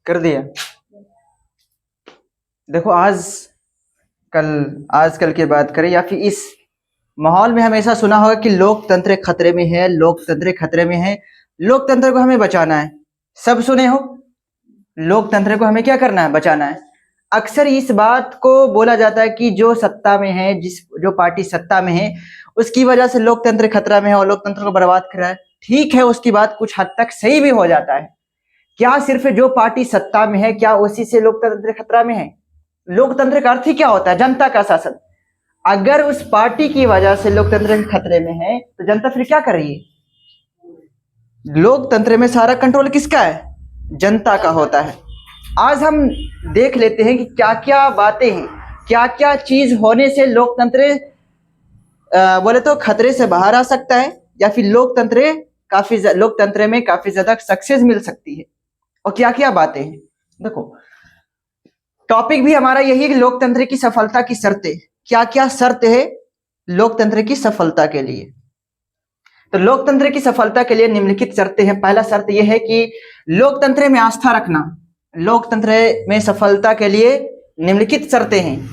कर दिया। देखो आजकल की बात करें या फिर इस माहौल में हमेशा सुना होगा कि लोकतंत्र खतरे में है, लोकतंत्र खतरे में है, लोकतंत्र को हमें बचाना है। सब सुने हो, लोकतंत्र को हमें क्या करना है, बचाना है। अक्सर इस बात को बोला जाता है कि जो सत्ता में है, जो पार्टी सत्ता में है, उसकी वजह से लोकतंत्र खतरा में है और लोकतंत्र को बर्बाद कर रहा है। ठीक है, उसकी बात कुछ हद तक सही भी हो जाता है। क्या सिर्फ जो पार्टी सत्ता में है, क्या उसी से लोकतंत्र खतरा में है? लोकतंत्र का अर्थ ही क्या होता है? जनता का शासन। अगर उस पार्टी की वजह से लोकतंत्र खतरे में है तो जनता फिर क्या कर रही है? लोकतंत्र में सारा कंट्रोल किसका है? जनता का होता है। आज हम देख लेते हैं कि क्या क्या बातें हैं, क्या क्या चीज होने से लोकतंत्र बोले तो खतरे से बाहर आ सकता है, या फिर लोकतंत्र में काफी ज्यादा सक्सेस मिल सकती है, और क्या क्या बातें हैं। देखो, टॉपिक भी हमारा यही कि लोकतंत्र की सफलता की शर्तें। क्या क्या शर्त है लोकतंत्र की सफलता के लिए? तो लोकतंत्र की सफलता के लिए निम्नलिखित शर्तें हैं। पहला शर्त यह है कि लोकतंत्र में आस्था रखना। लोकतंत्र में सफलता के लिए निम्नलिखित शर्तें हैं।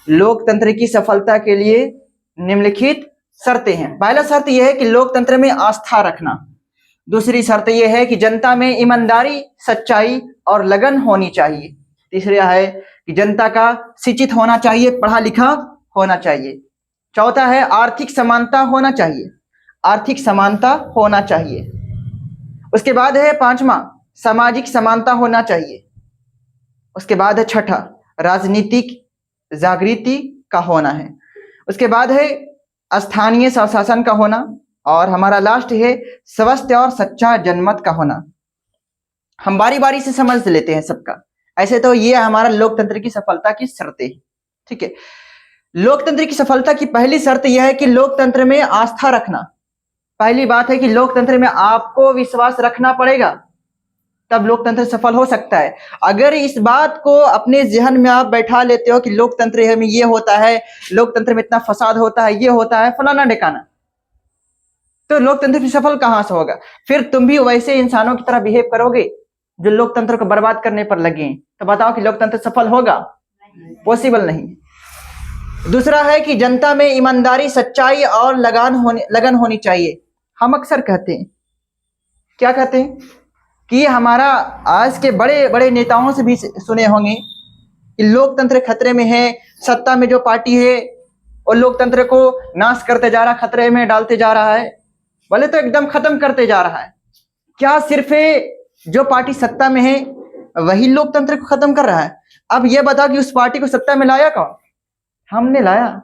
लोकतंत्र की सफलता के लिए निम्नलिखित शर्तें हैं। पहला शर्त यह है कि लोकतंत्र में आस्था रखना। दूसरी शर्त यह है कि जनता में ईमानदारी, सच्चाई और लगन होनी चाहिए। तीसरा है कि जनता का शिक्षित होना चाहिए, पढ़ा लिखा होना चाहिए। चौथा है आर्थिक समानता होना चाहिए, आर्थिक समानता होना चाहिए। उसके बाद है पांचवा, सामाजिक समानता होना चाहिए। उसके बाद है छठा, राजनीतिक जागृति का होना है। उसके बाद है स्थानीय स्वशासन का होना, और हमारा लास्ट है स्वस्थ और सच्चा जनमत का होना। हम बारी बारी से समझ लेते हैं सबका। ऐसे तो ये हमारा लोकतंत्र की सफलता की शर्तें, ठीक है। लोकतंत्र की सफलता की पहली शर्त यह है कि लोकतंत्र में आस्था रखना। पहली बात है कि लोकतंत्र में आपको विश्वास रखना पड़ेगा, तब लोकतंत्र सफल हो सकता है। अगर इस बात को अपने जहन में आप बैठा लेते हो कि लोकतंत्र में ये होता है, लोकतंत्र में इतना फसाद होता है, ये होता है, फलाना ढिकाना, तो लोकतंत्र भी सफल कहां से होगा? फिर तुम भी वैसे इंसानों की तरह बिहेव करोगे जो लोकतंत्र को बर्बाद करने पर लगे हैं, तो बताओ कि लोकतंत्र सफल होगा? पॉसिबल नहीं। दूसरा है कि जनता में ईमानदारी, सच्चाई और लगन होनी चाहिए। हम अक्सर कहते हैं, क्या कहते हैं कि हमारा आज के बड़े बड़े नेताओं से भी सुने होंगे कि लोकतंत्र खतरे में है, सत्ता में जो पार्टी है और लोकतंत्र को नाश करते जा रहा, खतरे में डालते जा रहा है, बोले तो एकदम खत्म करते जा रहा है। क्या सिर्फ जो पार्टी सत्ता में है वही लोकतंत्र को खत्म कर रहा है? अब यह बताओ कि उस पार्टी को सत्ता में लाया कौन? हमने लाया।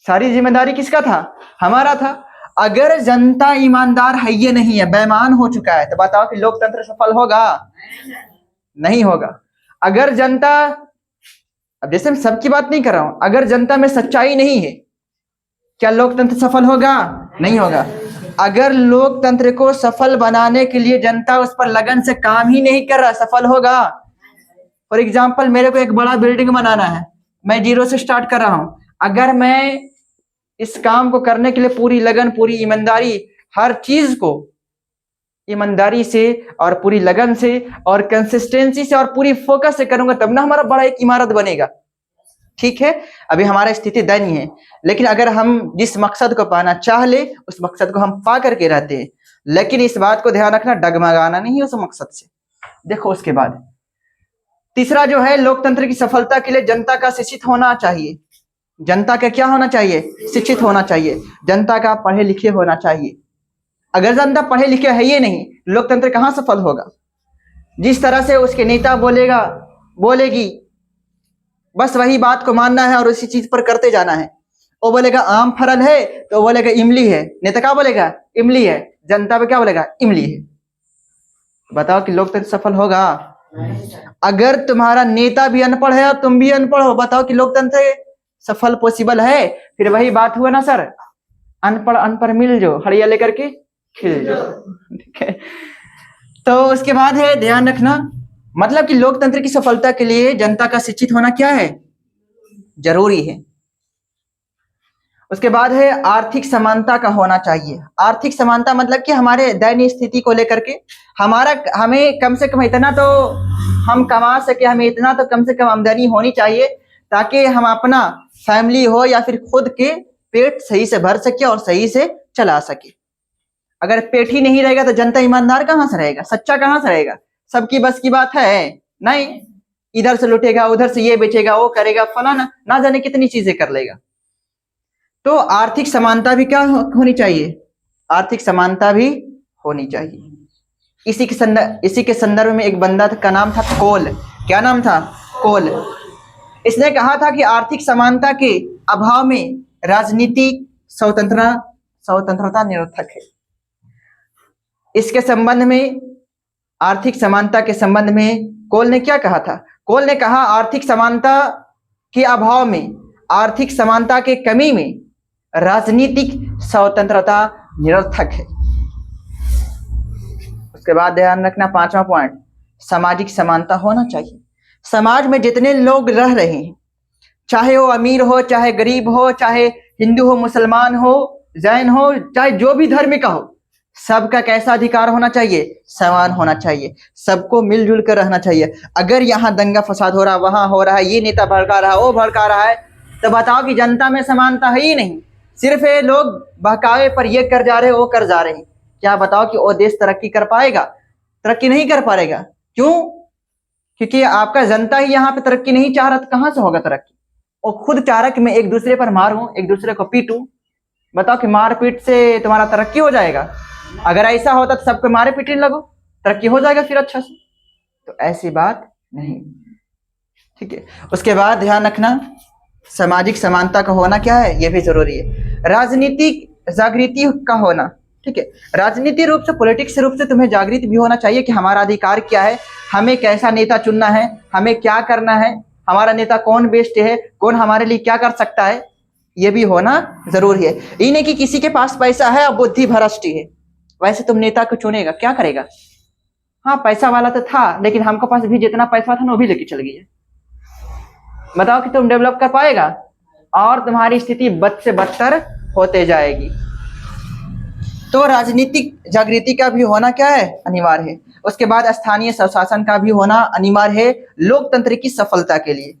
सारी जिम्मेदारी किसका था? हमारा था। अगर जनता ईमानदार है, ये नहीं है, बेईमान हो चुका है, तो बताओ कि लोकतंत्र सफल होगा? नहीं होगा। अगर जनता, अब जैसे मैं सबकी बात नहीं कर रहा हूं, अगर जनता में सच्चाई नहीं है, क्या लोकतंत्र सफल होगा? नहीं होगा। अगर लोकतंत्र को सफल बनाने के लिए जनता उस पर लगन से काम ही नहीं कर रहा, सफल होगा? फॉर एग्जाम्पल, मेरे को एक बड़ा बिल्डिंग बनाना है, मैं जीरो से स्टार्ट कर रहा हूं। अगर मैं इस काम को करने के लिए पूरी लगन, पूरी ईमानदारी, हर चीज को ईमानदारी से और पूरी लगन से और कंसिस्टेंसी से और पूरी फोकस से करूंगा, तब ना हमारा बड़ा एक इमारत बनेगा। ठीक है, अभी हमारा स्थिति दयनीय है, लेकिन अगर हम जिस मकसद को पाना चाह ले, उस मकसद को हम पा करके रहते हैं। लेकिन इस बात को ध्यान रखना, डगमगाना नहीं उस मकसद से। देखो, उसके बाद तीसरा जो है, लोकतंत्र की सफलता के लिए जनता का शिक्षित होना चाहिए। जनता का क्या होना चाहिए? शिक्षित होना चाहिए। जनता का पढ़े लिखे होना चाहिए। अगर जनता पढ़े लिखे है ये नहीं, लोकतंत्र कहां सफल होगा? जिस तरह से उसके नेता बोलेगी, बस वही बात को मानना है और उसी चीज पर करते जाना है। वो बोलेगा आम फरल है, तो बोलेगा इमली है। नेता क्या बोलेगा? इमली है। जनता पे क्या बोलेगा? इमली है। बताओ कि लोकतंत्र सफल होगा? अगर तुम्हारा नेता भी अनपढ़ है और तुम भी अनपढ़ हो, बताओ कि लोकतंत्र सफल पॉसिबल है? फिर वही बात हुआ ना सर, अनपढ़ अनपढ़ मिल जो, हड़िया लेकर के खिल जो। ठीक है, तो उसके बाद है ध्यान रखना, मतलब कि लोकतंत्र की सफलता के लिए जनता का शिक्षित होना क्या है? जरूरी है। उसके बाद है आर्थिक समानता का होना चाहिए। आर्थिक समानता मतलब कि हमारे दैनिक स्थिति को लेकर के हमें कम से कम इतना तो हम कमा सके, हमें इतना तो कम से कम आमदनी होनी चाहिए ताकि हम अपना फैमिली हो या फिर खुद के पेट सही से भर सके और सही से चला सके। अगर पेट ही नहीं रहेगा तो जनता ईमानदार कहाँ से रहेगा, सच्चा कहाँ से रहेगा? सबकी बस की बात है नहीं, इधर से लुटेगा, उधर से ये बेचेगा, वो करेगा, फलाना ना जाने कितनी चीजें कर लेगा। तो आर्थिक समानता भी क्या होनी चाहिए? आर्थिक समानता भी होनी चाहिए। इसी के संदर्भ में एक बंदा का नाम था कोल। क्या नाम था? कोल। इसने कहा था कि आर्थिक समानता के अभाव में राजनीतिक स्वतंत्रता निरर्थक है। इसके संबंध में, आर्थिक समानता के संबंध में कोल ने क्या कहा था? कोल ने कहा आर्थिक समानता के अभाव में, आर्थिक समानता के कमी में राजनीतिक स्वतंत्रता निरर्थक है। उसके बाद ध्यान रखना 5वां पॉइंट, सामाजिक समानता होना चाहिए। समाज में जितने लोग रह रहे हैं, चाहे वो अमीर हो, चाहे गरीब हो, चाहे हिंदू हो, मुसलमान हो, जैन हो, चाहे जो भी धर्म का हो, सबका कैसा अधिकार होना चाहिए? समान होना चाहिए। सबको मिलजुल कर रहना चाहिए। अगर यहाँ दंगा फसाद हो रहा, वहां हो रहा है, ये नेता भड़का रहा है, वो भड़का रहा है, तो बताओ कि जनता में समानता है ही नहीं। सिर्फ ये लोग बहकावे पर ये कर जा रहे, वो कर जा रहे हैं। क्या बताओ कि वो देश तरक्की कर पाएगा? तरक्की नहीं कर पाएगा। क्यों? क्योंकि आपका जनता ही यहाँ पे तरक्की नहीं चाह रहा, तो कहाँ से होगा तरक्की? और खुद चाह रहा कि मैं एक दूसरे पर मारूं, एक दूसरे को पीटूं। बताओ कि मारपीट से तुम्हारा तरक्की हो जाएगा? अगर ऐसा होता तो सबको मारे पीटने लगो, तरक्की हो जाएगा फिर अच्छा से। तो ऐसी बात नहीं, ठीक है। उसके बाद ध्यान रखना सामाजिक समानता का होना क्या है, यह भी जरूरी है। राजनीतिक जागृति का होना, ठीक है। राजनीति रूप से, पॉलिटिक्स रूप से तुम्हें जागृत भी होना चाहिए कि हमारा अधिकार क्या है, हमें कैसा नेता चुनना है, हमें क्या करना है, हमारा नेता कौन बेस्ट है, कौन हमारे लिए क्या कर सकता है, यह भी होना जरूरी है। ये नहीं कि किसी के पास पैसा है और बुद्धि भ्रष्ट है, वैसे तुम नेता को चुनेगा, क्या करेगा? हाँ पैसा वाला तो था, लेकिन हमको पास भी जितना पैसा था ना वो भी लेके चल गया। बताओ कि तुम डेवलप कर पाएगा? और तुम्हारी स्थिति बद से बदतर होते जाएगी। तो राजनीतिक जागृति का भी होना क्या है, अनिवार्य है। उसके बाद स्थानीय स्वशासन का भी होना अनिवार्य है लोकतंत्र की सफलता के लिए।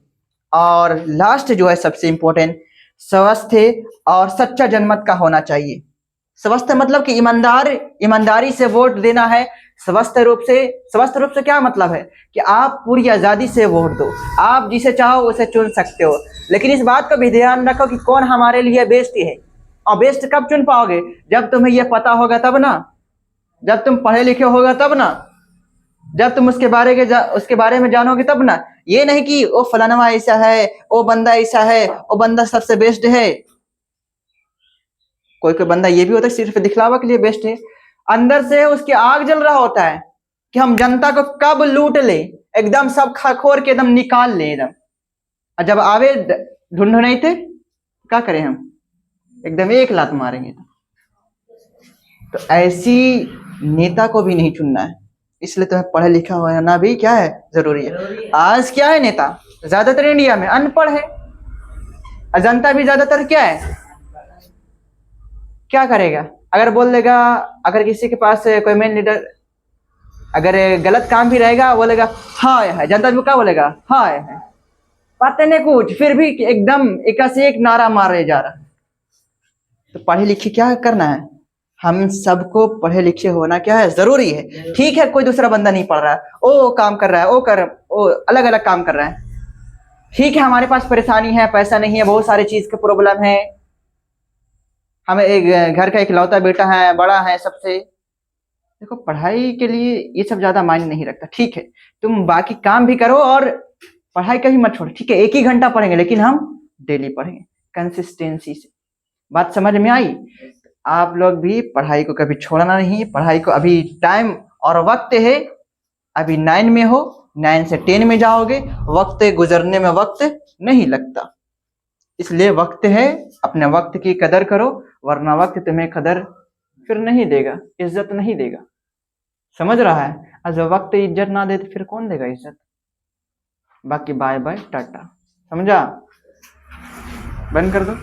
और लास्ट जो है सबसे इंपॉर्टेंट, स्वस्थ और सच्चा जनमत का होना चाहिए। स्वस्थ मतलब कि ईमानदारी से वोट देना है। स्वस्थ रूप से क्या मतलब है कि आप पूरी आजादी से वोट दो, आप जिसे चाहो उसे चुन सकते हो, लेकिन इस बात का भी ध्यान रखो कि कौन हमारे लिए बेस्ट है। और बेस्ट कब चुन पाओगे? जब तुम्हें यह पता होगा तब ना, जब तुम पढ़े लिखे होगा तब ना, जब तुम उसके बारे में जानोगे तब ना। ये नहीं कि वो फलाना ऐसा है, वो बंदा ऐसा है, वो बंदा सबसे बेस्ट है। कोई कोई बंदा ये भी होता है सिर्फ दिखलावा के लिए बेस्ट है, अंदर से उसकी आग जल रहा होता है कि हम जनता को कब लूट ले, एकदम सब खखोर के एकदम निकाल ले एकदम। और जब आवे ढूंढ नहीं थे, क्या करें हम? एकदम एक लात मारेंगे। तो ऐसी नेता को भी नहीं चुनना है, इसलिए तुम्हें पढ़ा लिखा होना भी क्या है, जरूरी है। आज क्या है, नेता ज्यादातर इंडिया में अनपढ़ है, जनता भी ज्यादातर क्या है, क्या करेगा? अगर बोल देगा, अगर किसी के पास कोई मेन लीडर अगर गलत काम भी रहेगा बोलेगा हाँ है, जनता भी क्या बोलेगा, हाँ है, पता नहीं कुछ, फिर भी एकदम एक से एक नारा मारे जा रहा है। तो पढ़े लिखे क्या करना है, हम सबको पढ़े लिखे होना क्या है, जरूरी है। ठीक है कोई दूसरा बंदा नहीं पढ़ रहा है, वो काम कर रहा है, वो अलग अलग काम कर रहा है, ठीक है हमारे पास परेशानी है, पैसा नहीं है, बहुत सारी चीज का प्रॉब्लम है, हमें एक घर का इकलौता बेटा है, बड़ा है सबसे। देखो पढ़ाई के लिए ये सब ज्यादा मायने नहीं रखता, ठीक है तुम बाकी काम भी करो और पढ़ाई का भी मत छोड़ो, ठीक है 1 ही घंटा पढ़ेंगे लेकिन हम डेली पढ़ेंगे कंसिस्टेंसी से। बात समझ में आई? आप लोग भी पढ़ाई को कभी छोड़ना नहीं, पढ़ाई को अभी टाइम और वक्त है, अभी 9 में हो, 9 से 10 में जाओगे, वक्त गुजरने में वक्त नहीं लगता, इसलिए वक्त है, अपने वक्त की कदर करो, वरना वक्त तुम्हें कदर फिर नहीं देगा, इज्जत नहीं देगा। समझ रहा है? और जब वक्त इज्जत ना दे तो फिर कौन देगा इज्जत? बाकी बाय बाय टाटा, समझा? बंद कर दो।